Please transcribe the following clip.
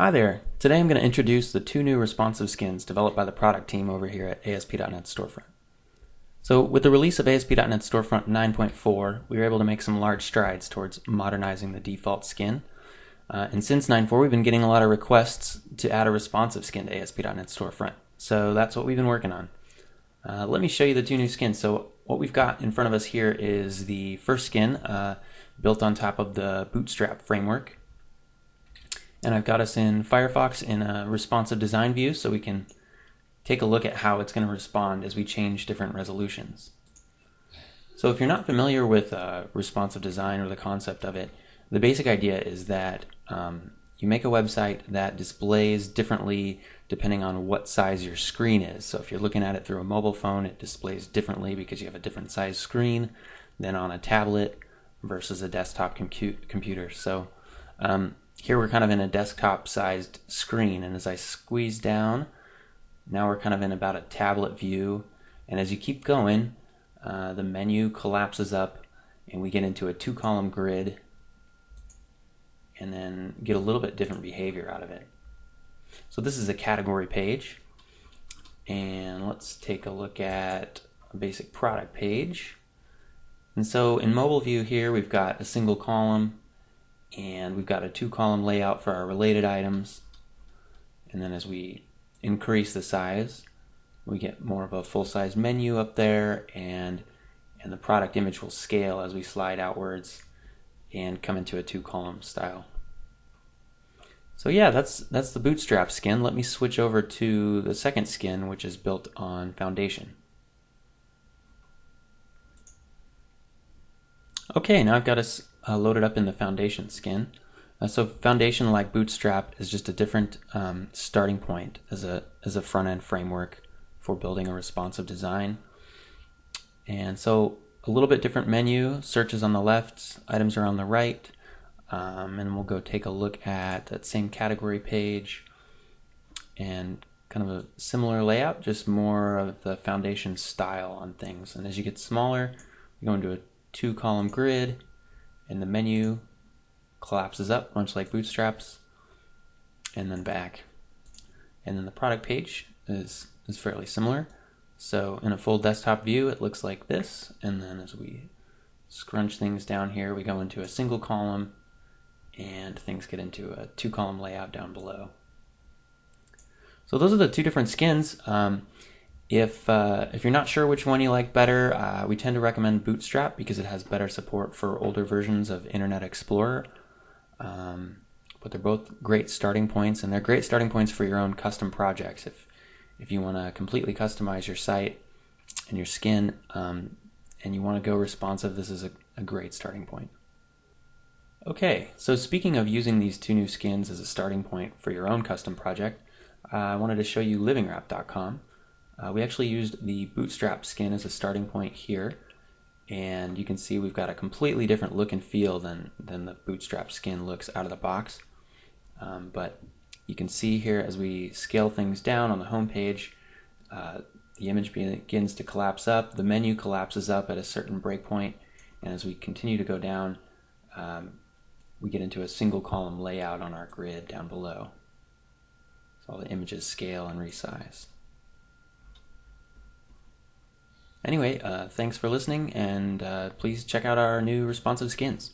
Hi there. Today I'm going to introduce the two new responsive skins developed by the product team over here at AspDotNetStorefront. So with the release of AspDotNetStorefront 9.4, we were able to make some large strides towards modernizing the default skin. And since 9.4, we've been getting a lot of requests to add a responsive skin to AspDotNetStorefront. So that's what we've been working on. Let me show you the two new skins. So what we've got in front of us here is the first skin built on top of the Bootstrap framework. And I've got us in Firefox in a responsive design view so we can take a look at how it's going to respond as we change different resolutions. So if you're not familiar with responsive design or the concept of it, the basic idea is that you make a website that displays differently depending on what size your screen is. So if you're looking at it through a mobile phone, it displays differently because you have a different size screen than on a tablet versus a desktop computer. So here we're kind of in a desktop-sized screen, and as I squeeze down, now we're kind of in about a tablet view, and as you keep going, the menu collapses up, and we get into a two-column grid, and then get a little bit different behavior out of it. So this is a category page, and let's take a look at a basic product page. And so in mobile view here, we've got a single column, and we've got a two-column layout for our related items, and then as we increase the size we get more of a full-size menu up there, and the product image will scale as we slide outwards and come into a two-column style. So yeah, that's the Bootstrap skin. Let me switch over to the second skin, which is built on Foundation. Okay, now I've got us loaded up in the Foundation skin. So Foundation, like Bootstrap, is just a different starting point as a front-end framework for building a responsive design. And so a little bit different menu. Search is on the left, items are on the right, and we'll go take a look at that same category page and kind of a similar layout, just more of the Foundation style on things. And as you get smaller, you go into a two-column grid, and the menu collapses up, much like Bootstrap's, and then back. And then the product page is fairly similar. So in a full desktop view, it looks like this, and then as we scrunch things down here, we go into a single column, and things get into a two-column layout down below. So those are the two different skins. If you're not sure which one you like better, we tend to recommend Bootstrap because it has better support for older versions of Internet Explorer. But they're both great starting points, and they're great starting points for your own custom projects. If you want to completely customize your site and your skin, and you want to go responsive, this is a great starting point. Okay, so speaking of using these two new skins as a starting point for your own custom project, I wanted to show you livingwrap.com. We actually used the Bootstrap skin as a starting point here, and you can see we've got a completely different look and feel than the Bootstrap skin looks out of the box. But you can see here as we scale things down on the home page, the image begins to collapse up, the menu collapses up at a certain breakpoint, and as we continue to go down, we get into a single column layout on our grid down below. So all the images scale and resize. Anyway, thanks for listening, and please check out our new responsive skins.